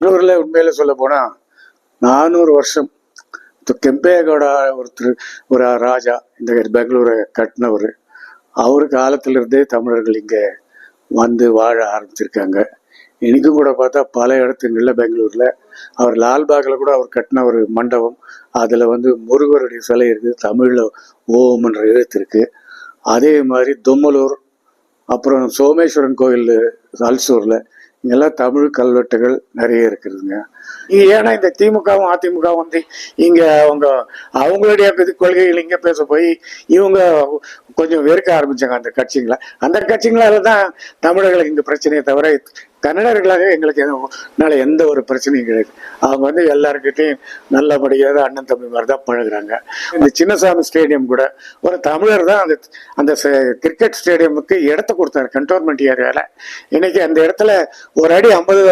பெங்களூர்ல உண்மையில சொல்ல போனா 400 வருஷம் கெம்பேகவுடா ஒருத்தர், ஒரு ராஜா இந்த பெங்களூரை கட்டினவர். அவர் காலத்துல இருந்தே தமிழர்கள் இங்க வந்து வாழ ஆரம்பிச்சிருக்காங்க. இன்னைக்கும் கூட பார்த்தா பல இடத்துங்கள்ல பெங்களூர்ல அவர் லால்பாக்ல கூட அவர் கட்டின ஒரு மண்டபம், அதுல முருகருடைய சிலை இருக்கு, தமிழ்ல ஓம்ன்ற எழுத்து இருக்கு. அதே மாதிரி தொம்மலூர், அப்புறம் சோமேஸ்வரன் கோயில் அல்சூர்ல, இங்கெல்லாம் தமிழ் கல்வெட்டுகள் நிறைய இருக்குதுங்க. ஏன்னா இந்த திமுகவும் அதிமுகவும் இங்க அவங்களுடைய கொள்கைகள் இங்க பேச போய் இவங்க கொஞ்சம் வெறுக்க ஆரம்பிச்சாங்க அந்த கட்சிங்களை. அந்த கட்சிங்களால தான் தமிழர்களுக்கு இங்க பிரச்சனையை தவிர கன்னடர்களாக எங்களுக்கு எந்த ஒரு பிரச்சனையும் கிடையாது. அவங்க எல்லாருக்கிட்டையும் நல்லபடியாக அண்ணன் தம்பி மாதிரி தான் பழகுறாங்க. இந்த சின்னசாமி ஸ்டேடியம் கூட ஒரு தமிழர் தான் அந்த கிரிக்கெட் ஸ்டேடியமுக்கு இடத்த கொடுத்தாரு கண்டோன்மெண்ட் ஏரியாவில். இன்னைக்கு அந்த இடத்துல ஒரு அடி 50